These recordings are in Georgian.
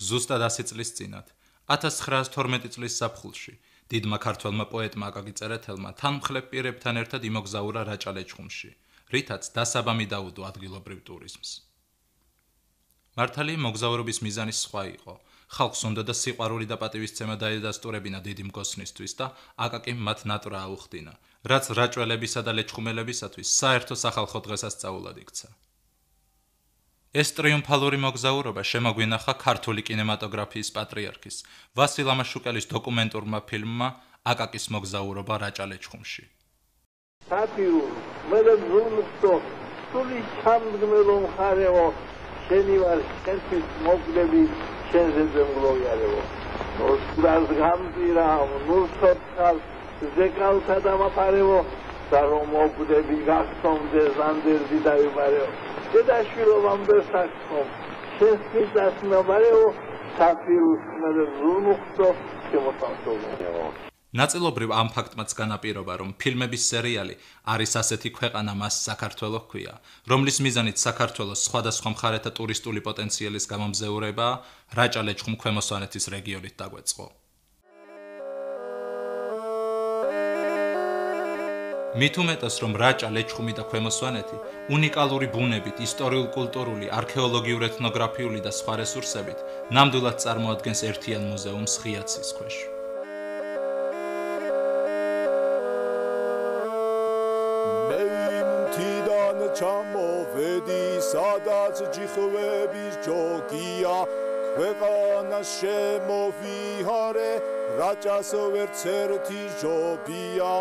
ზუსტად 100 წლის წინათ, 1912 წლის ზაფხულში, დიდმა ქართველმა პოეტმა აკაკი წერეთელმა თანმხლებ პირებთან ერთად იმოგზაურა რაჭა-ლეჩხუმში, რითაც დასაბამი დაუდო ადგილობრივ ტურიზმს. მართალი მოგზაურობის მიზანი სხვა იყო. ხალხს უნდოდა სიყვარული და პატივისცემა დაედასტურებინა დიდი მგოსნისთვის და აკაკიმ მათ ნატრა აუხდინა, რაც რაჭველებისა და ლეჩხუმელებისათვის საერთო სახალხო დღესასწაულად იქცა. ეს ტრიუმფალური მოგზაურობა შემოგვინახა ქართული კინემატოგრაფიის პატრიარქის ვასილ ამაშუკელის დოკუმენტურმა ფილმმა აკაკის მოგზაურობა რაჭა-ლეჩხუმში. სათიურ მერე ზურმსტო სული ჩამდგმელო მხარეო შენი ვარ შენთვის მოგდები შენზე მგლოვიარეო ნოსკრას გამზირა ნურსოთალ ზეკალთა დამაფარეო და რომ მოგდები გახსომდე ზანდერდი დაიბარეო დედაშვილობამ ბერსახო შენს მიწას მებარეო სათიურს მერე ზურმსტო შემოწმებო. ნაწილობრივ ამ ფაქტმაც განაპირობა, რომ ფილმების სერიალი არის ასეთი ქვეყანა მას საქართველო ჰქვია, რომლის მიზანით საქართველოს სხვადასხვა მხარეთა ტურისტული პოტენციალის გამომზეურებაა რაჭა-ლეჩხუმ ქვემო სვანეთის რეგიონით დაგვეწყო. მით უმეტეს, რომ რაჭა-ლეჩხუმი და ქვემო სვანეთი უნიკალური ბუნებით, ისტორიულ-კულტურული, არქეოლოგიურ ეთნოგრაფიული და სხვა რესურსებით ნამდვილად წარმოადგენს ერთიან მუზეუმს ღია ცის ქვეშ. ჩამოვედი სადაც ჯიხვების ჯოგია ქვეყანას შემოვიარე რაჭას ვერც ერთი ჟობია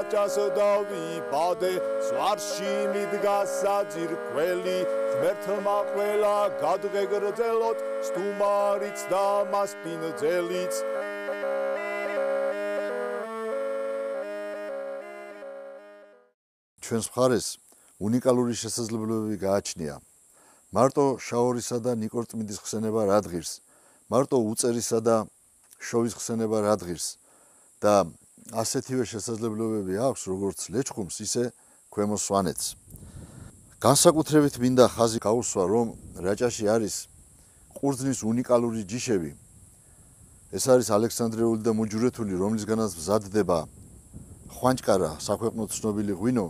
რაჭას დავიბადე ზვარში მიდგა საძირკველი ღმერთმა ყველა გადღეგრძელოთ სტუმარიც და მასპინძელიც ჩვენს მხარეს უნიკალური შესაძლებლობები გააჩნია მარტო შაორისა და ნიკორწმინდის ხსენება რა დღირს მარტო უწერისა და შოვის ხსენება რა დღირს და ასეთივე შესაძლებლობები აქვს როგორც ლეჩხუმს, ისე ქვემო სვანეთს. განსაკუთრებით მინდა ხაზი გაუსვა, რომ რაჭაში არის ყურძნის უნიკალური ჯიშები. ეს არის ალექსანდრიული და მუჯურეთული, რომლისგანაც მზადდება ხვანჭკარა, საქვეყნოდ ცნობილი ღვინო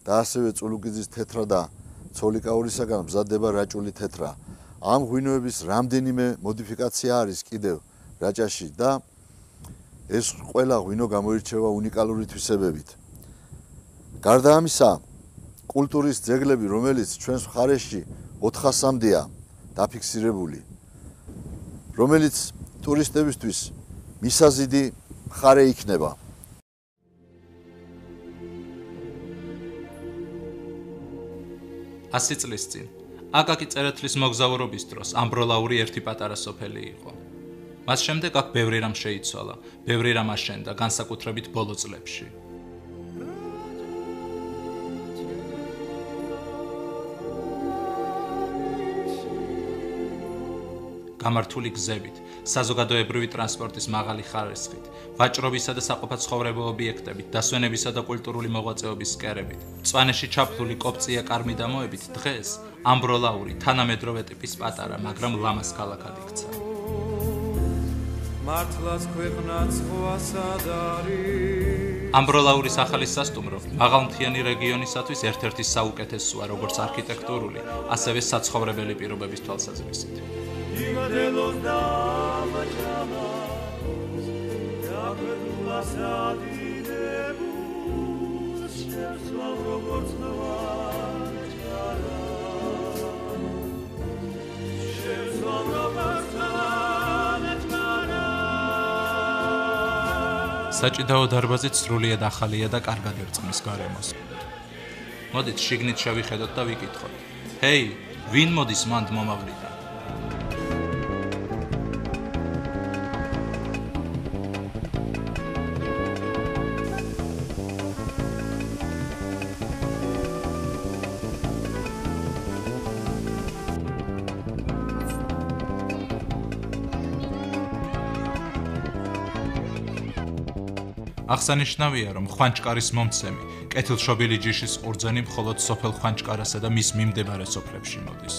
და ასევე წულუკიძის თეთრა და ცოლიკაურისაგან მზადდება რაჭული თეთრა. ამ ღვინოების რამდენიმე მოდიფიკაცია არის კიდევ რაჭაში და ეს ყველა ღვინო გამოირჩევა უნიკალური თვისებებით. გარდა ამისა, კულტურის ძეგლები, რომელიც ჩვენს მხარეში 400-მდეა დაფიქსირებული, რომელიც ტურისტებისთვის მისაზიდი მხარე იქნება. ასი წლის წინ აკაკი წერეთლის მოგზაურობის დროს ამბროლაური ერთი პატარა სოფელი იყო. მას შემდეგ აქ ბევრი რამ შეიცვალა, ბევრი რამ აშენდა, განსაკუთრებით ბოლო წლებში. გამართული გზებით, საზოგადოებრივი ტრანსპორტის მაღალი ხარისხით, ვაჭრობისა და საყოფაცხოვრებო ობიექტებით, დასვენებისა და კულტურული მოღვაწეობის სკერებით, მწვანეში ჩაფლული კოპწია კარმიდამოებით დღეს ამბროლაური თანამედროვე ტიპის პატარა, მაგრამ ლამაზ ქალაქად იქცა. მართლაც ქვეყნაც ხვასად არის. ამბროლაურის ახალი სასტუმრო მაღალმთიანი რეგიონისათვის ერთ-ერთი საუკეთესოა, როგორც არქიტექტურული, ასევე საცხოვრებელი პირობების თვალსაზრისით. იმდელოს დამაჭამავს, დაგვეულას ადიდებულს, შევსვავ როგორც ვაჭარა, შევსვავ როგორც საჭიდაო დარბაზით სრულიად ახალია და კარგად ერწყმის გარემოს. მოდით შიგნით შევიხედოთ და ვიკითხოთ. ჰეი, ვინ მოდის მანდ მომავლიდან? აღსანიშნავია, რომ ხვანჭკარის მომცემი, კეთილშობილი ჯიშის ყურძენი მხოლოდ სოფელ ხვანჭკარასა და მის მიმდებარე სოფლებში მოდის.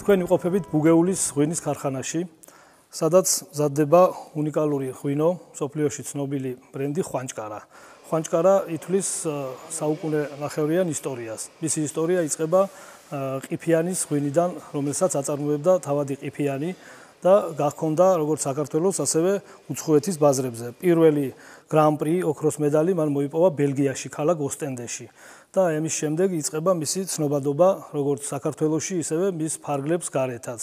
თქვენ ვიყოფებით ბუგეულის ღვინის ქარხანაში, სადაც მზადდება უნიკალური ღვინო, მსოფლიოში ცნობილი ბრენდი ხვანჭკარა. ხვანჭკარა ითვლის საუკუნენახევრიან ისტორიას. მისი ისტორია იწყება ყიფიანის ღვინიდან, რომელსაც აწარმოებდა თავადი ყიფიანი და გახონდა როგორც საქართველოს, ასევე უცხოეთის ბაზრებზე. პირველი გრან-პრი ოქროს медаლი მან მოიპოვა ბელგიაში, ქალაქ ოსტენდეში. და ამის შემდეგ იწყება მისი ცნობადობა როგორც საქართველოში, ისევე მის ფარგლებს გარეთაც.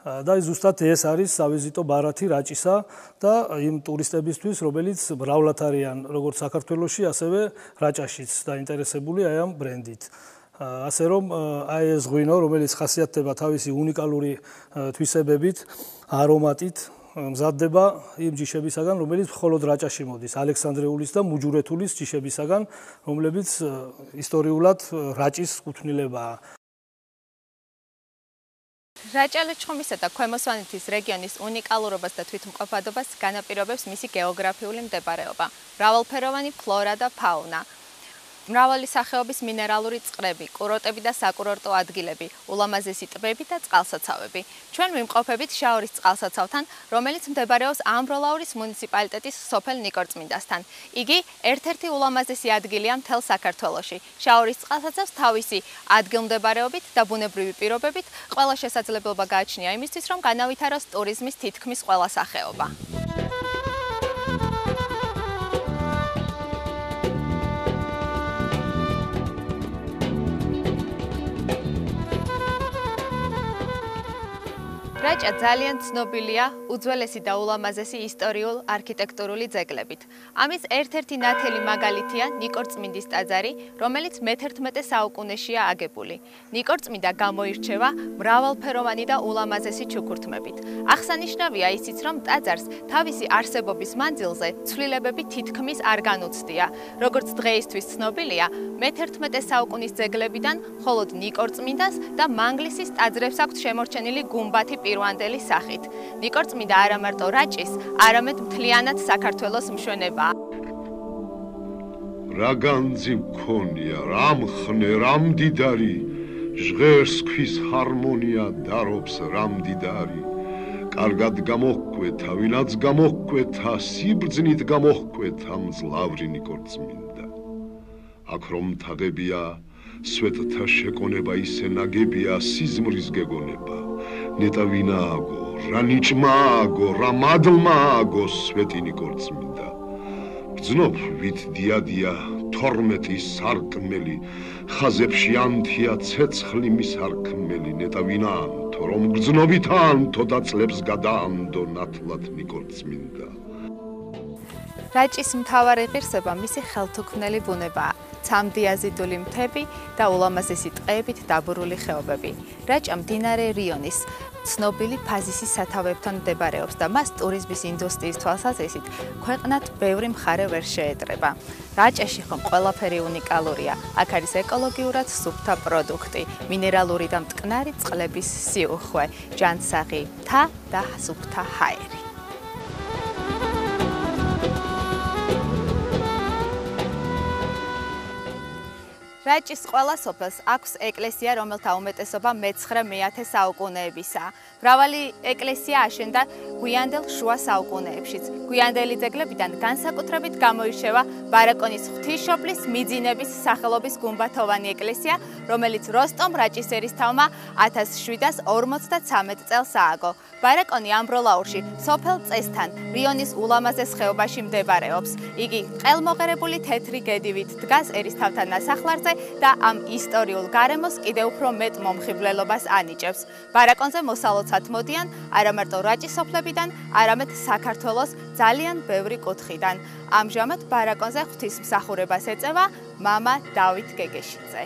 და ზუსტად ეს არის სავიზიტო ბარათი რაჭისა და იმ ტურისტებისთვის, რომელიც მრავლად არიან როგორც საქართველოში, ასევე რაჭაშიც დაინტერესებული აი ამ ბრენდით. ასე რომ აი ეს ღვინო, რომელიც ხასიათდება თავისი უნიკალური თვისებებით, არომატით, მზადდება იმ ჯიშებისაგან, რომელიც მხოლოდ რაჭაში მოდის, ალექსანდრეულის და მუჯურეთულის ჯიშებისაგან, რომლებიც ისტორიულად რაჭის კუთვნილებაა. რაჭა-ლეჩხუმისა და ქვემო სვანეთის რეგიონის უნიკალურობას და თვითმყოფადობას განაპირობებს მისი გეოგრაფიული მდებარეობა, მრავალფეროვანი ფლორა და ფაუნა. მრავალი სახეობის მინერალური წყლები, კურორტები და საკურორტო ადგილები, ულამაზესი ტბები და წყალსაცავები. ჩვენ ვიმყოფებით შაორის წყალსაცავთან, რომელიც მდებარეობს ამბროლაურის მუნიციპალიტეტის სოფელ ნიკორწმინდასთან. იგი ერთ-ერთი ულამაზესი ადგილია მთელ საქართველოში. შაორის წყალსაცავს თავისი ადგილმდებარეობით და ბუნებრივი პირობებით ყველა შესაძლებლობა გააჩნია იმისთვის, რომ განავითაროს ტურიზმის თითქმის ყველა სახეობა. რაჭა ძალიან ცნობილია უძველესი და ულამაზესი ისტორიულ-არქიტექტურული ძეგლებით. ამის ერთ-ერთი ნათელი მაგალითია ნიკორწმინდის ტაძარი, რომელიც მე-11 საუკუნეშია აგებული. ნიკორწმინდა გამოირჩევა მრავალფეროვანი და ულამაზესი ჩუქურთმებით. აღსანიშნავია ისიც, რომ ტაძარს თავისი არსებობის მანძილზე ცვლილებები თითქმის არ განუცდია. როგორც დღეისთვის ცნობილია, მე-11 საუკუნის ძეგლებიდან მხოლოდ ნიკორწმინდას და მანგლისის ტაძრებს აქვთ შემორჩენილი გუმბათი პირვანდელი სახით. ნიკორწმინდა არა მარტო რაჭის, არამედ მთლიანად საქართველოს მშვენებაა. რა განძი მქონია, რა მხნე, რა მდიდარი, ჟღერს ქვის ჰარმონია დარობს რა მდიდარი. კარგად გამოჰკვეთა, ვინაც გამოჰკვეთა, სიბრძნით გამოჰკვეთა მძლავრი ნიკორწმინდა. აქ რომ თაღებია, სვეტთა შეკონება ისე ნაგებია, სიზმრის გეგონება. ნეტა ვინააგო, რა ნიჭმააგო, რა მადლმააგო სვეტი ნიკორწმინდა. ბრძნობ ვით დიადია 12 სარკმელი, ხაზებში ანთია ცეცხლი მის არქმელი. ნეტა ვინაანთო, რომ გრძნობითანთო და წლებს გადაანდო ნათლად ნიკორწმინდა. რაჭის მთავარი ღირსება მისი ხელთუქმნელი ბუნებაა. ცამდიაზიდული მთები და ულამაზესი ტყეებით დაბურული ხეობები. რაჭა მდინარე რიონის ცნობილი ფაზისის სათავეებთან მდებარეობს და მას ტურიზმის ინდუსტრიის თვალსაზრისით ქვეყნად ბევრი მხარე ვერ შეეტრება. რაჭაში ხომ ყველაფერი უნიკალურია. აქ არის ეკოლოგიურად სუფთა პროდუქტი, მინერალური და მტკნარი წყლების სიუხვე, ჯანსაღი მთა და სუფთა ჰაერი. რაჭის ყველა სოფელს აქვს ეკლესია, რომელთა უმეტესობა მე-9-მე-10 საუკუნეებისაა. მრავალი ეკლესია აშენდა გვიანდელ შუა საუკუნეებშიც. გვიანდელი ძეგლებიდან განსაკუთრებით გამოირჩევა ბარაკონის ღვთისმშობლის მიძინების სახელობის გუმბათოვანი ეკლესია, რომელიც როსტომ რაჭის ერისთავმა 1753 წელს ააგო. ბარაკონი ამბროლაურში, სოფელ წესთან, რიონის ულამაზეს ხეობაში მდებარეობს. იგი ყელმოღერებული თეთრი გედივით დგას ერისთავთან ნასახლარზე და ამ ისტორიულ გარემოს კიდევ უფრო მეტ მომხიბვლელობას ანიჭებს. ბარაკონზე მოსალოცად მოდიან არა მარტო რაჭის სოფლებიდან, არამედ საქართველოს ძალიან ბევრი კუთხიდან. ამჟამად ბარაკონზე ღვთისმსახურებას ეწევა მამა დავით გეგეშიძე.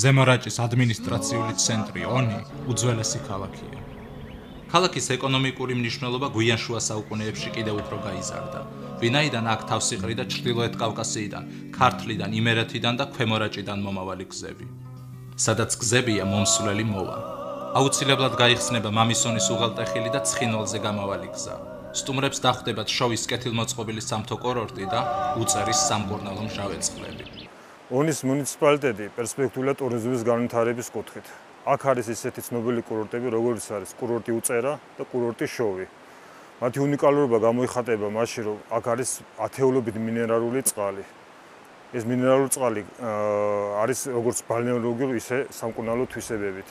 ზემო რაჭის ადმინისტრაციული ცენტრი ონი უძველესი ქალაქია. ქალაქის ეკონომიკური მნიშვნელობა გვიან შუა საუკუნეებში კიდევ უფრო გაიზარდა. ვინაიდან აქ თავს იყრიდა ჩრდილოეთ კავკასიიდან, ქართლიდან, იმერეთიდან და ქვემორაჭიდან მომავალი გზები. სადაც გზებია მომსვლელი მოვა. აუცილებლად გაიხსნება მამისონის უღელტეხილი და ცხინვალზე გამავალი გზა. სტუმრებს დახვდებათ შოვის კეთილმოწყობილი სამთო კურორტი და უწერის სამკურნალო მჟავე წყლები. ონის მუნიციპალიტეტი პერსპექტიულად ტურიზმის განვითარების კუთხით. აქ არის ისეთი ცნობილი კურორტები, როგორც არის კურორტი უწერა და კურორტი შოვი. მათი უნიკალურობა გამოიხატება მაშინ, რომ აქ არის ათეულობით მინერალური წყალი. ეს მინერალური წყალი არის როგორც ბალნეოლოგიური, ისე სამკურნალო თვისებებით.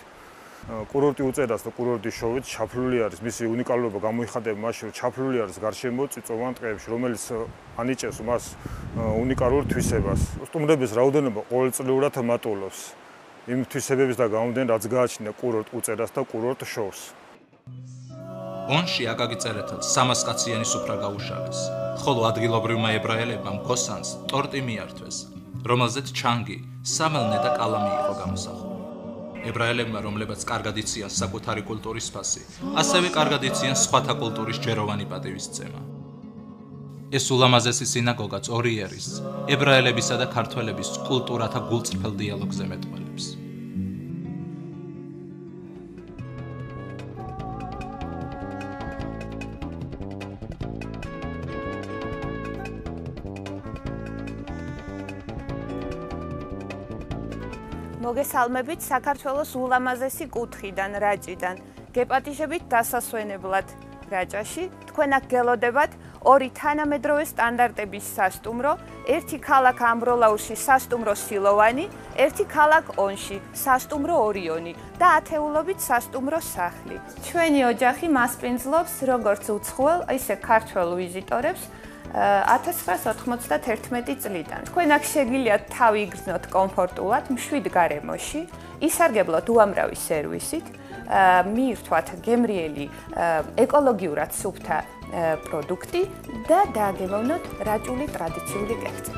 კურორტი უწერას და კურორტი შოვით ჩაფლული არის მისი უნიკალურობა გამოიხატება მაშინ, რომ ჩაფლული არის გარშემო წიწვოვან ტყეებში, რომელიც ანიჭებს მას უნიკალურ თვისებას. სტუმრების რაოდენობა ყოველწლიურად მატულობს. იმ თვისებების და გამომდინარე, რაც გააჩნია კურორტ უწერას და კურორტ შოვს. ონში აკაკი წერეთელს 300 კაციანი სუფრა გაუშალეს, ხოლო ადგილობრივმა ებრაელებმა მგოსანს ტორტი მიართვეს, რომელზეც ჩანგი, სამელნე და კალამი იყო გამოსახული. ებრაელებმა, რომლებაც კარგად იციან საკუთარი კულტურის ფასი, ასევე კარგად იციან სხვათა კულტურის ჯეროვანი პატივისცემა. ეს ულამაზესი სინაგოგაც ორი ერის, ებრაელებისა და ქართველების კულტურათა გულწრფელ დიალოგზე მეტყველებს. მოგესალმებით საქართველოს ულამაზესი კუთხიდან, რაჭიდან. გეპატიჟებით დასასვენებლად რაჭაში. თქვენ აქ გელოდებათ ორი თანამედროვე სტანდარტების სასტუმრო, ერთი ქალაქ ამბროლაურში სასტუმრო სილოვანი, ერთი ქალაქ ონში სასტუმრო ორიონი და ათეულობით სასტუმრო სახლი. ჩვენი ოჯახი მასპინძლობს როგორც უცხოელ, ისე ქართველ ვიზიტორებს 1991 წლიდან. თქვენ აქ შეგიძლიათ თავი იგრძნოთ კომფორტულად, მშვიდ გარემოში, ისარგებლოთ უამრავი სერვისით, მიირთვათ გემრიელი ეკოლოგიურად სუფთა პროდუქტი და დააგემოვნოთ რაჭული ტრადიციული კერძი.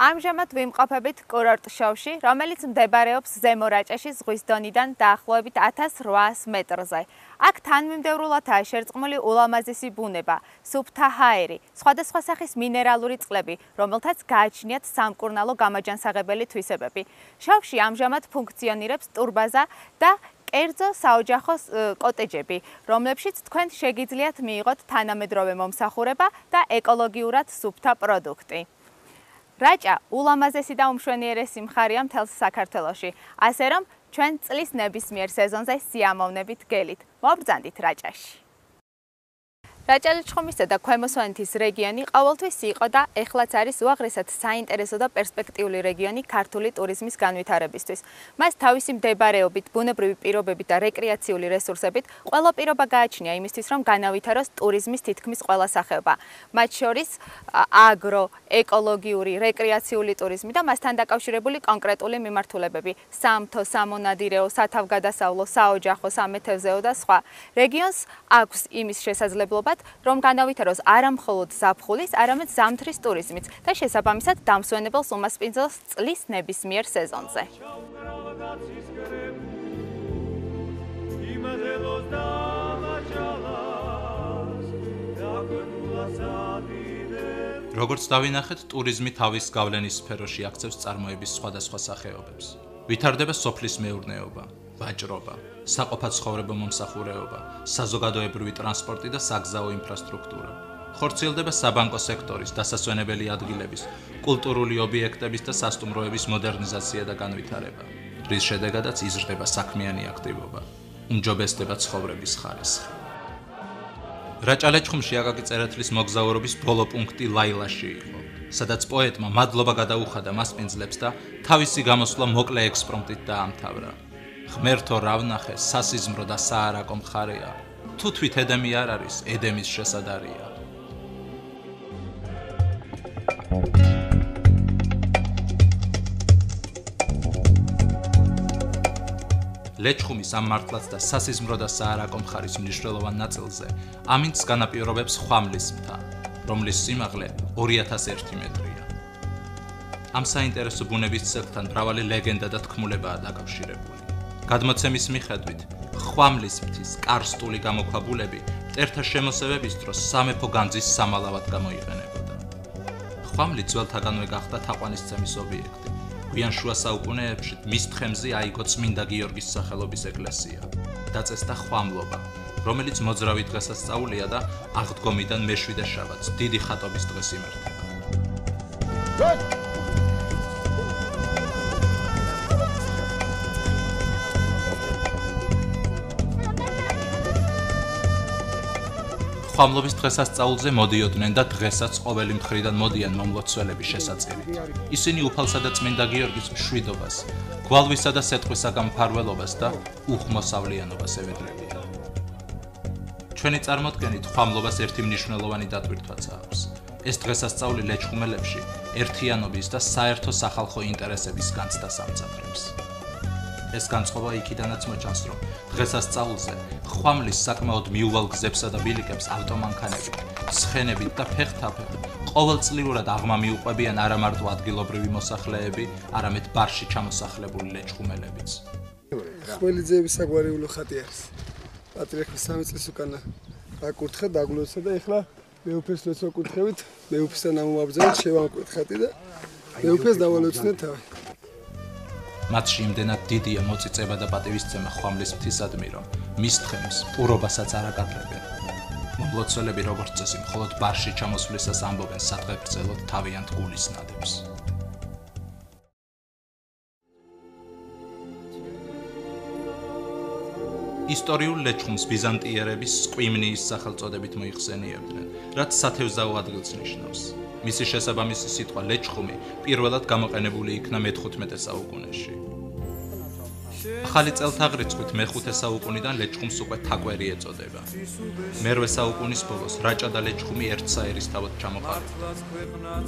ამჟამად ვიმყოფებით კურორტ შოვში, რომელიც მდებარეობს ზემო რაჭაში ზღვის დონიდან დაახლოებით 1800 მეტრზე. აქ თანმიმდევრულადაა შერწყმული ულამაზესი ბუნება, სუფთა ჰაერი, სხვადასხვა სახის მინერალური წყლები, რომელთაც გააჩნიათ სამკურნალო გამაჯანსაღებელი თვისებები. შოვში ამჟამად ფუნქციონირებს ტურბაზა და კერძო საოჯახო კოტეჯები, რომლებშიც თქვენ შეგიძლიათ მიიღოთ თანამედროვე მომსახურება და ეკოლოგიურად სუფთა პროდუქტი. რაჭა ულამაზესი და უმშვენიერესი მხარეა მთელს საქართველოში, ასე რომ ჩვენ წლის ნებისმიერ სეზონზე სიამოვნებით გელით. მობრძანდით რაჭაში. რაჭა-ლეჩხუმისა და ქვემო სვანეთის რეგიონი ყოველთვის იყო და ეხლაც არის უაღრესად საინტერესო და პერსპექტიული რეგიონი ქართული ტურიზმის განვითარებისთვის. მას თავისი მდებარეობით, ბუნებრივი პირობებით და რეკრეაციული რესურსებით ყველა პირობა გააჩნია იმისთვის, რომ განავითაროს ტურიზმის თითქმის ყველა სახეობა. მათ შორის აგრო, ეკოლოგიური, რეკრეაციული ტურიზმი და მასთან დაკავშირებული კონკრეტული მიმართულებები, სამთო, სამონადირეო, სათავგადასავლო, საოჯახო, სამეთევზეო და სხვა. რეგიონს აქვს იმის შესაძლებლობა, რომ განავითაროს არა მხოლოდ ზაფხულის, არამედ ზამთრის ტურიზმიც და შესაბამისად დამსვენებელს უმასპინძლოს წლის ნებისმიერ სეზონზე. როგორც დავინახეთ, ტურიზმი თავის გავლენის სფეროში აქცევს წარმოების სხვადასხვა სახეობებს. ვითარდება სოფლის მეურნეობა, ვაჭრობა, საყოფაცხოვრებო მომსახურეობა, საზოგადოებრივი ტრანსპორტი და საგზაო ინფრასტრუქტურა. ხორციელდება საბანკო სექტორის, დასასვენებელი ადგილების, კულტურული ობიექტების და სასტუმროების მოდერნიზაცია და განვითარება, რის შედეგადაც იზრდება საქმიანი აქტივობა, უმჯობესდება ცხოვრების ხარისხი. რაჭა-ლეჩხუმში აკაკი წერეთლის მოგზაურობის ბოლო პუნქტი ლაილაში იყო, სადაც პოეტმა მადლობა გადაუხადა მასპინძლებს და თავისი გამოსვლა მოკლე ექსპრომტით დაამთავრა. ღმერთო რა ვნახე, სასიზმრო და საარაკო მხარეა, თუ თვით ედემი არ არის, ედემის შესადარია. ლეჩხუმის ამ მართლაც და სასიზმრო და საარაკო მხარის მნიშვნელოვან ნაწილზე ამინდს განაპირობებს ხვამლის მთა, რომლის სიმაღლე 2001 მეტრია. ამ საინტერესო ბუნების ძეგლთან მრავალი ლეგენდა და თქმულებაა დაკავშირებული. გადმოცემის მიხედვით, ხვამლის მთის კარსტული გამოქვაბულები მტერთა შემოსევების დროს სამეფო განძის სამალავად გამოიყენებოდა. ხვამლი ძველთაგანვე გახდა თაყვანისცემის ობიექტი. გვიან შუა საუკუნეებში მის თხემზე აიგო წმინდა გიორგის სახელობის ეკლესია. დაწესდა ხვამლობა, რომელიც მოძრავი დღესასწაულია და აღდგომიდან მე-7 შაბათს, დიდი ხატობის დღეს იმართება. ხვამლობის დღესასწაულზე მოდიოდნენ და დღესაც ყოველი მხრიდან მოდიან მომლოცველები შესაწირით. ისინი უფალსა და წმინდა გიორგის მშვიდობას, გვალვისა და სეტყვისაგან მფარველობას და უხმოსავლიანობას ევედრებიან. ჩვენი წარმოდგენით ხვამლობას ერთი მნიშვნელოვანი დატვირთვაც აქვს. ეს დღესასწაული ლეჩხუმელებში ერთიანობის და საერთო სახალხო ინტერესების განცდას ამძაფრებს. ეს განწყობა იქიდანაც მოჩანს, რომ დღესასწაულზე ხვამლის საკმაოდ მიუვალ გზებსა და ბილიკებს ავტომანქანებით, ცხენებით და ფეხთაფეხ ყოველწლიურად აღმა მიუყვებიან არა მარტო ადგილობრივი მოსახლეები, არამედ ბარში ჩამოსახლებული ლეჩხუმელებიც. ხმელიძეების საგვარეულო ხატი არის. პატრიარქის 3 წლის უკანა აკურთხა, დაგლოცდა და ეხლა მეუფეს როცა ვკურთხებით, მეუფესთან ამოვაბრძანეთ, შევამკვეთ ხატი და მეუფეს დავალოცნეთ თავი. მათში იმდენად დიდია მოწიწება და პატივისცემა ხვამლის მთისადმი, რომ მის თხემს პურობასაც არ აკადრებენ. მომლოცველები როგორც წესი მხოლოდ ბარში ჩამოსვლისას ამბობენ სადღეგრძელოდ თავიანთ გულის ნადებს. ისტორიულ ლეჩხუმს ბიზანტიერების სკვიმნიის სახელწოდებით მოიხსენიებდნენ, რაც სათევზაო ადგილს ნიშნავს. მისი შესაბამისი სიტყვა ლეჩხუმი პირველად გამოყენებული იქნა მე-15 საუკუნეში. ახალი წელთაღრიცხვით მე-5 საუკუნიდან ლეჩხუმს უკვე თაგვერი ეწოდება. მე-8 საუკუნის ბოლოს რაჭა და ლეჩხუმი ერთსაერისთავად ჩამოყალიბდა.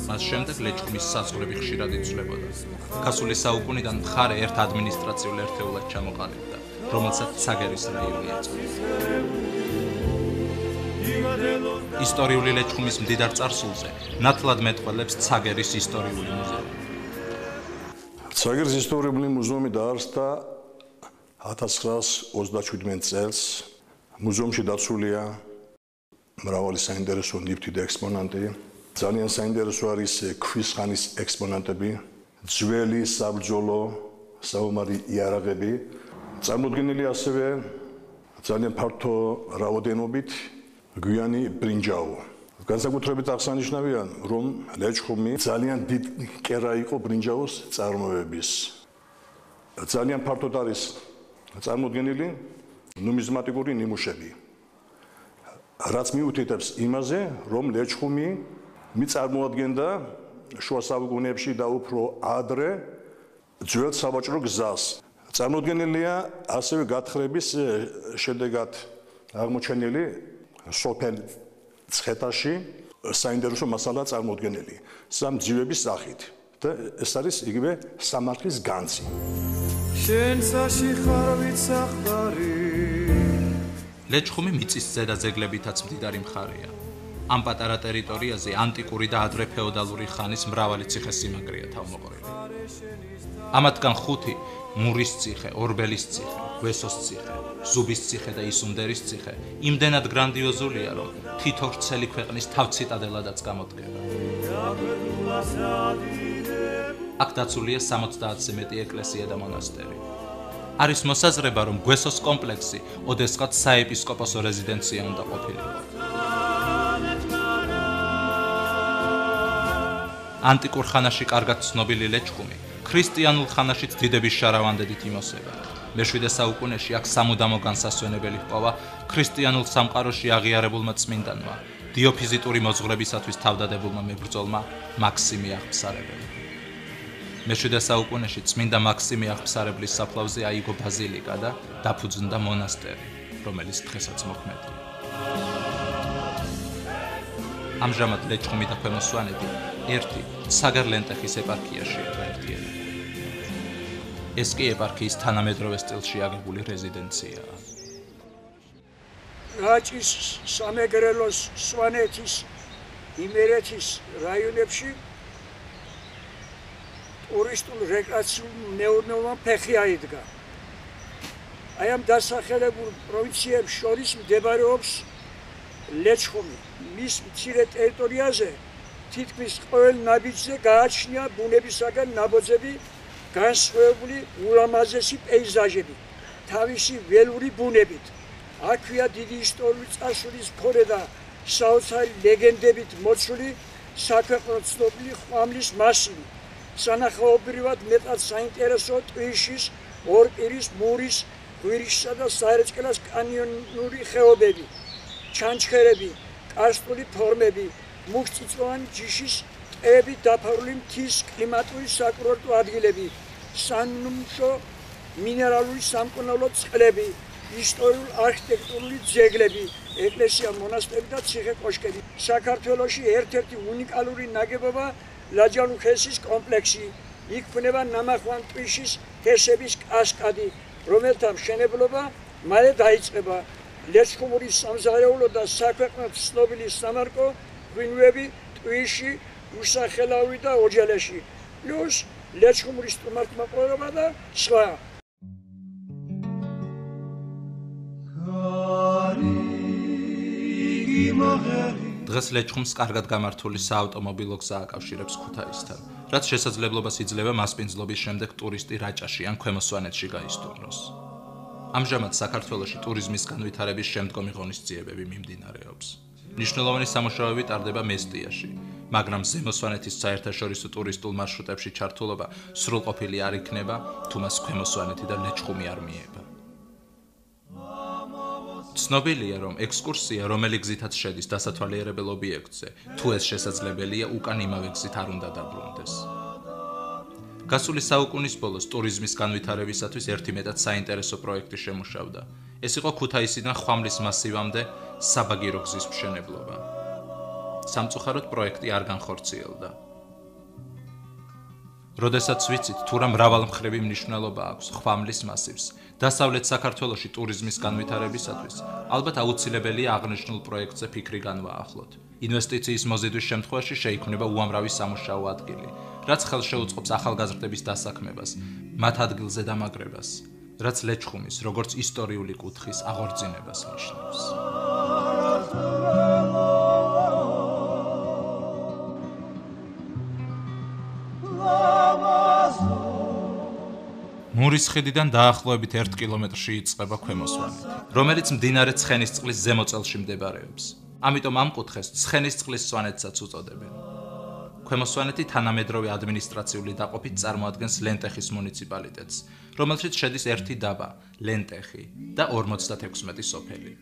მას შემდეგ ლეჩხუმის საზღვრები ხშირად იცვლებოდა. გასული საუკუნიდან მხარე ერთ ადმინისტრაციულ ერთეულად ჩამოყალიბდა, რომელსაც ცაგერის რაიონი ეწოდა. ისტორიული ლეჩხუმის მდიდარ წარსულზე ნათლად მეტყველებს ცაგერის ისტორიული მუზეუმი. ცაგერის ისტორიული მუზეუმი დაარსდა 1927 წელს. მუზეუმში დაცულია მრავალი საინტერესო ნივთი და ექსპონატი. ძალიან საინტერესო არის ქვის ხანის ექსპონატები, ძველი საბრძოლო საომარი იარაღები. წარმოდგენილი ასევე ძალიან ფართო რაოდენობით გვიანი ბრინჯაო. განსაკუთრებით აღსანიშნავია, რომ ლეჩხუმი ძალიან დიდ კერა იყო ბრინჯაოს წარმოების. ძალიან ფართოდ არის წარმოდგენილი ნუმიზმატიკური ნიმუშები, რაც მიუთითებს იმაზე, რომ ლეჩხუმი მიწარმოადგენდა შუა საუკუნეებში და უფრო ადრე ძველ საბაჭრო გზას. წარმოდგენილია ასევე გათხრების შედეგად აღმოჩენილი სოფელ ცხეთაში საინტერესო მასალა წარმოდგენილი სამძივების სახით და ეს არის იგივე სამართლის განძი. ლეჩხუმი მიწის ზედა ძეგლებითაც მდიდარი მხარეა. ამ პატარა ტერიტორიაზე ანტიკური და ადრე ფეოდალური ხანის მრავალი ციხესიმაგრეა თავმოყრილი. ამათგან 5 მურის ციხე, ორბელის ციხე, გვესოს ციხე, ზუბის ციხე და ისუნდერის ციხე იმდენად გრანდიოზულია, რომ თითო ვრცელი ქვეყნის თავციტადელადაც გამოდგება. აქ დაცულია 70-ზე მეტი ეკლესია და მონასტერი. არის მოსაზრება, რომ გვესოს კომპლექსი ოდესღაც საეპისკოპოსო რეზიდენცია უნდა ყოფილიყო. ანტიკურ ხანაში კარგად ცნობილი ლეჩხუმი ქრისტიანულ ხანაშიც დიდების შარავანდედით იმოსება. მე-7 საუკუნეში აქ სამუდამო განსასვენებელი ჰპოვა ქრისტიანულ სამყაროში აღიარებულმა წმინდანმა, დიოფიზიტური მოძღვრებისათვის თავდადებულმა მებრძოლმა მაქსიმე აღფსარებელმა. მე-7 საუკუნეში წმინდა მაქსიმე აღფსარებლის საფლავზე აიგო ბაზილიკა და დაფუძნდა მონასტერი, რომელიც დღესაც მოქმედია. ამჟამად ლეჩხუმი და ქვემო სვანეთი ერთი ცაგერ-ლენტეხის ეპარქიაში გაერთიანება. ეს კი ეპარქიის თანამედროვე სტილში აგებული რეზიდენციაა. რაჭის, სამეგრელოს, სვანეთის, იმერეთის რაიონებში ტურისტულ რეკრეაციულ მეურნეობამ ფეხი აიდგა. აი ამ დასახელებულ პროვინციებს შორის მდებარეობს ლეჩხუმი. მის მცირე ტერიტორიაზე თითქმის ყოველ ნაბიჯზე გააჩნია ბუნებისაგან ნაბოძები განსხვავებული ულამაზესი პეიზაჟები, თავისი ველური ბუნებით. აქვეა დიდი ისტორიული წარსულის მქონე და საოცარი ლეგენდებით მოცული საქვეყნო ცნობილი ხვამლის მასივი. სანახაობრივად მეტად საინტერესო ტვიშის, ორპირის, მურის, ღვირიშსა და საერწყელას კანიონური ხეობები, ჩანჩხერები, კარსტული ფორმები, მუქწიწვოვანი ჯიშის ტყეებით დაფარული მთის კლიმატური საკურორტო ადგილები, სანიმუშო მინერალური სამკურნალო წყლები, ისტორიულ-არქიტექტურული ძეგლები, ეკლესია, მონასტრები და ციხე-კოშკები. საქართველოში ერთ-ერთი უნიკალური ნაგებობა ლაჯანუხესის კომპლექსი. იქ ქმნება ნამახვან ტვიშის ჰესების კასკადი, რომელთა მშენებლობა მალე დაიწყება. ლეჩხუმურის სამზარეულო და საქვეყნოდ ცნობილი სამარკო ღვინოები ტვიში, უსახელავი და ოჯალეში. პლუს ლეჩხუმურის სტუმართმოყვარეობა და სხვა. დღეს ლეჩხუმს კარგად გამართული საავტომობილო გზა აკავშირებს ქუთაისთან, რაც შესაძლებლობას იძლევა მასპინძლობის შემდეგ ტურისტი რაჭაში ან ქვემო სვანეთში გაისტუმროს. ამჟამად საქართველოში ტურიზმის განვითარების შემდგომი ღონისძიებები მიმდინარეობს. მნიშვნელოვანი სამუშაოები ტარდება მესტიაში, მაგრამ ზემო სვანეთის საერთაშორისო ტურისტულ მარშრუტებში ჩართულობა სრულყოფილი არ იქნება, თუ მას ქვემო სვანეთი და ლეჩხუმი არ მიება. ცნობილია, რომ ექსკურსია, რომელი გზითაც შედის დასათვალიერებელ ობიექტზე, თუ ეს შესაძლებელია, უკან იმავე გზით არ უნდა დაბრუნდეს. გასული საუკუნის ბოლოს ტურიზმის განვითარებისათვის ერთი მეტად საინტერესო პროექტი შემუშავდა. ეს იყო ქუთაისიდან ხვამლის მასივამდე საბაგირო გზის მშენებლობა. სამწუხაროდ პროექტი არ განხორციელდა. როდესაც ვიცით, თუ რა მრავალმხრივი მნიშვნელობა აქვს ხვამლის მასივს, დასავლეთ საქართველოში ტურიზმის განვითარებისათვის, ალბათ აუცილებელია აღნიშნულ პროექტზე ფიქრი განვაახლოთ. ინვესტიციის მოზიდვის შემთხვევაში შეიქმნება უამრავი სამუშაო ადგილი, რაც ხელშეუწყობს ახალგაზრდების დასაქმებას, მათ ადგილზე დამაგრებას, რაც ლეჩხუმის, როგორც ისტორიული კუთხის აღორძინებას ნიშნავს. მურის ხიდიდან დაახლოებით 1 კილომეტრში იწყება ქვემო სვანეთი, რომელიც მდინარე ცხენისწყლის ზემო წელში მდებარეობს. ამიტომ ამ კუთხეს ცხენისწყლის სვანეთსაც უწოდებენ. ქვემო სვანეთი თანამედროვე ადმინისტრაციული დაყოფით წარმოადგენს ლენტეხის მუნიციპალიტეტს, რომელშიც შედის ერთი დაბა, ლენტეხი და 56 სოფელი.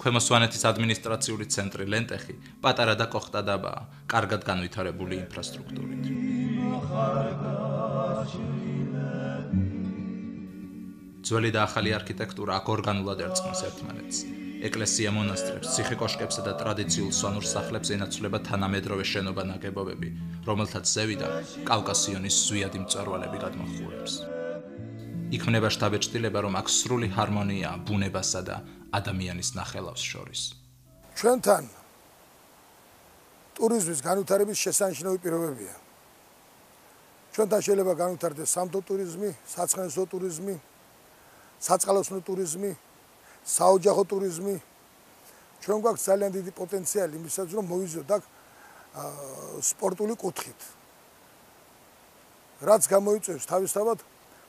ქვემო სვანეთის ადმინისტრაციული ცენტრი ლენტეხი პატარა და კოხტა დაბაა, კარგად განვითარებული ინფრასტრუქტურით. ძველი და ახალი არქიტექტურა აქ ორგანულად ერწყმის ერთმანეთს. ეკლესია, მონასტრებს, ციხე-კოშკებსა და ტრადიციულ სვანურ სახლებს ენაცვლება თანამედროვე შენობა-ნაგებობები, რომელთაც ზევიდან კავკასიონის ზვიადი მწვერვალები გადმოხურებს. იქმნება შთაბეჭდილება, რომ აქ სრული ჰარმონიაა ბუნებასა და ადამიანის ნახელავს შორის. ჩვენთან ტურიზმის განვითარების შესანიშნავი პირობებია. ჩვენთან შეიძლება განვითარდეს სამთო ტურიზმი, საცხენოსნო ტურიზმი, საწყალოსნო ტურიზმი, საოჯახო ტურიზმი. ჩვენ გვაქვს ძალიან დიდი პოტენციალი იმისათვის, რომ მოვიზიოთ აქ სპორტული კუთხით, რაც გამოიწვევს თავისთავად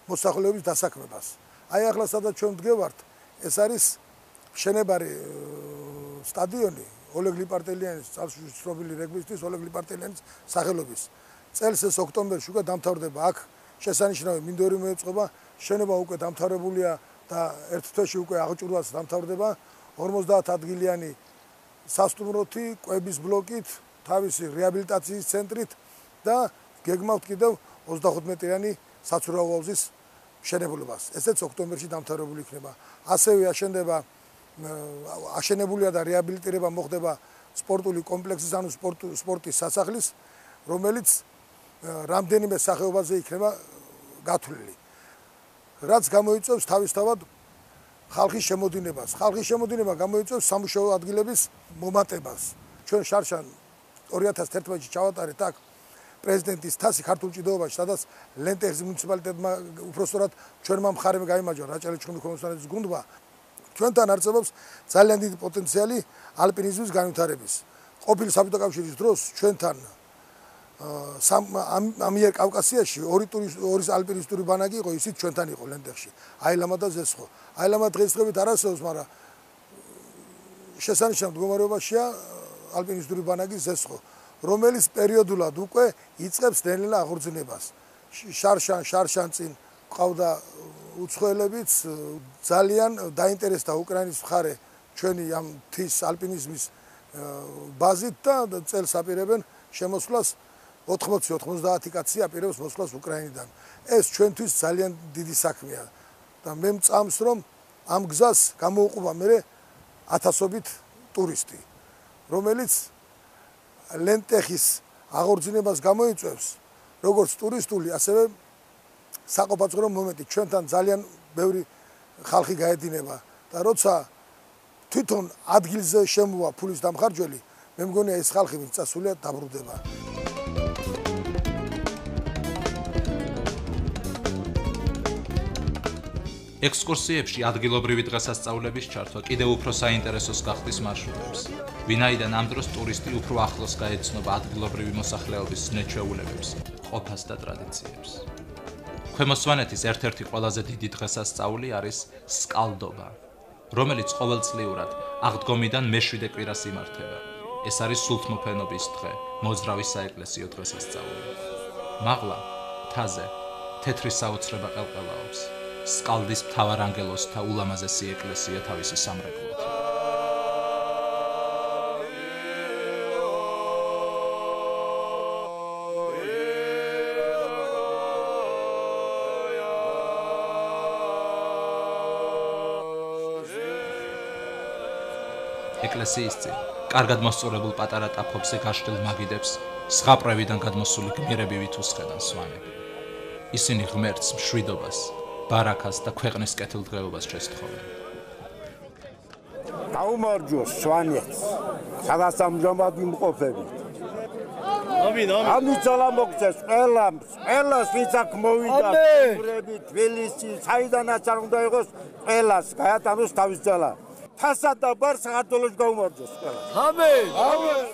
მოსახლეობის დასაქმებას. აი ახლა სადაც ჩვენ ვდგევართ, ეს არის მშენებარე სტადიონი ოლეგ ლიპარტელიანის, წარსულში ცნობილი რეგბისტის ოლეგ ლიპარტელიანის სახელობის. წელს ეს ოქტომბერში უკვე დამთავრდება. აქ შესანიშნავი მინდორი მოეწყობა, შენობა უკვე დამთავრებულია და ერთ თვეში უკვე აღჭურვაც დამთავრდება. 50 ადგილიანი სასტუმროთი, კვების ბლოკით, თავისი რეაბილიტაციის ცენტრით და გეგმავთ კიდევ 35-მეტრიანი საცურაო აუზის მშენებლობას. ესეც ოქტომბერში დამთავრებული იქნება. ასევე აშენებულია და რეაბილიტირება მოხდება სპორტული კომპლექსის, ანუ სპორტის სასახლის, რომელიც რამდენიმე სახეობაზე იქნება გათვლილი. რაც გამოიწვევს თავისთავად ხალხის შემოდინებას. ხალხის შემოდინება გამოიწვევს სამუშაო ადგილების მომატებას. ჩვენ შარშან 2011-ში ჩავატარეთ აქ პრეზიდენტის თასი ქართულ ჭიდაობაში, სადაც ლენტეხის მუნიციპალიტეტმა უпростоრად ჩვენმა მხარემ გაიმარჯვა რაჭა-ლეჩხუმის ქვემოსვანეთის გუნდმა. ჩვენთან არსებობს ძალიან დიდი პოტენციალი ალპინიზმის განვითარების. ყოფილი საბჭოთა კავშირის დროს ჩვენთან ამიერ კავკასიაში ორი ალპინისტური ბანაკი იყო, ისიც ჩვენთან იყო ლენტეხში. აილამა და ზესხო. აილამა დღესდღეობით არ არსებობს, მაგრამ შესანიშნავ მდგომარეობაშია ალპინისტური ბანაკი ზესხო, რომელიც პერიოდულად უკვე იწყებს ნელ-ნელა აღორძინებას. შარშან წინ ყავდა უცხოელებიც ძალიან დაინტერესდა უკრაინის მხარე ჩვენი ამ მთის ალპინიზმის ბაზით და წელს აპირებენ შემოსვლას 80-90 კაცი აპირებს მოსვლას უკრაინიდან. ეს ჩვენთვის ძალიან დიდი საქმეა და მე მწამს რომ ამ გზას გამოუყობა მე ათასობით ტურისტი, რომელიც ლენტეხის აღორძინებას გამოიწვევს როგორც ტურისტული, ასევე საყოფაცრო მომენტი. ჩვენთან ძალიან ბევრი ხალხი გაედინება და როცა თვითონ ადგილზე შემოვა ფულის დამხარჯველი, მე მგონია ეს ხალხი ვინც წასულია დაბრუნდება. ექსკურსიებში ადგილობრივი დღესასწაულების ჩართვა კიდევ უფრო საინტერესოს გახდის მარშრუტებს, ვინაიდან ამ დროს ტურისტი უფრო ახლოს გაეცნობა ადგილობრივი მოსახლეობის ნეჩვეულებებს, ყოფას და ტრადიციებს. ქვემოსვანეთის ერთ-ერთი ყველაზე დიდი დღესასწაული არის სკალდობა, რომელიც ყოველწლიურად აღდგომიდან მე-7 კვირას იმართება. ეს არის სულთმოფენობის დღე, მოძრავი საეკლესიო დღესასწაული. მაღლა, მთაზე, თეთრი საოცრება ყელყელაობს. სკალდის მთავარანგელოზთა ულამაზესი ეკლესია თავისი სამრეკლოთი. ეკლესიის წინ კარგად მოსწორებულ პატარა ტაფობზე გაშლილ მაგიდებს სღაპრევიდან გადმოსული გმირები ვითუსხედან სვანები. ისინი ღმერთს, მშვიდობას, ბარაქას და ქვეყნის კეთილდღეობას შესთხოვენ. გაუმარჯოს სვანეთს, სადაც ამჟამად იმყოფებით. ამის ძალა მოგწეს ყველას, ვინც აქ მოვიდა, გმირები, თბილისი, საიდანაც არ უნდა იყოს, ყველას გაატანოს თავის ძალა. თასად და ბარ საქართველოს გაუმარჯოს ყველას. ამენ. ამენ.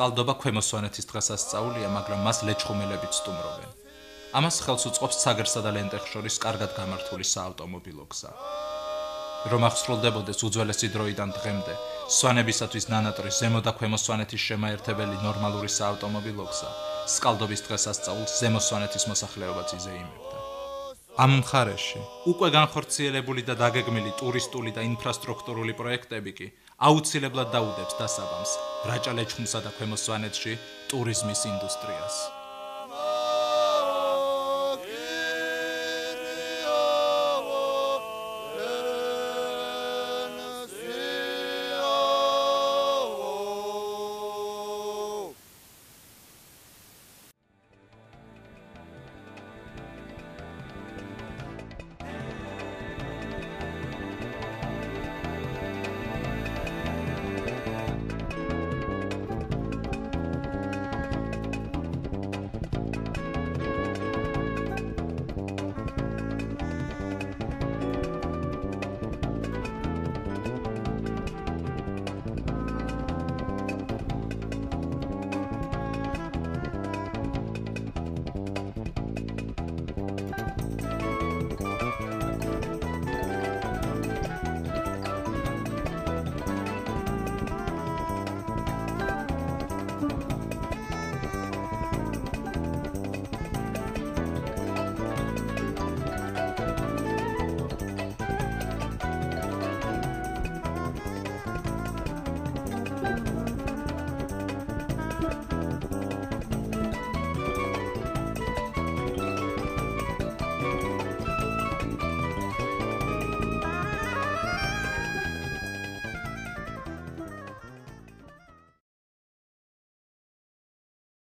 სკალდობა ქვემოსვანეთის დღესასწაულია, მაგრამ მას ლეჩხუმელებიც სტუმრობენ. ამას ხელს უწყობს ცაგერსა და ლენტეხს შორის კარგად გამართული საავტომობილო გზა. რომ აღსრულდებოდეს უძველესი დროიდან დღემდე, სვანებისათვის ნანატრის ზემო და ქვემო სვანეთის შემაერთებელი ნორმალური საავტომობილო გზა, სკალდობის დღესასწაულს ზემო სვანეთის მოსახლეობაც იზეიმებდა. ამ მხარეში უკვე განხორციელებული და დაგეგმილი ტურისტული და ინფრასტრუქტურული პროექტები კი აუცილებლად დაუდებს დასაბამს რაჭა-ლეჩხუმსა და ქვემო სვანეთში ტურიზმის ინდუსტრიას.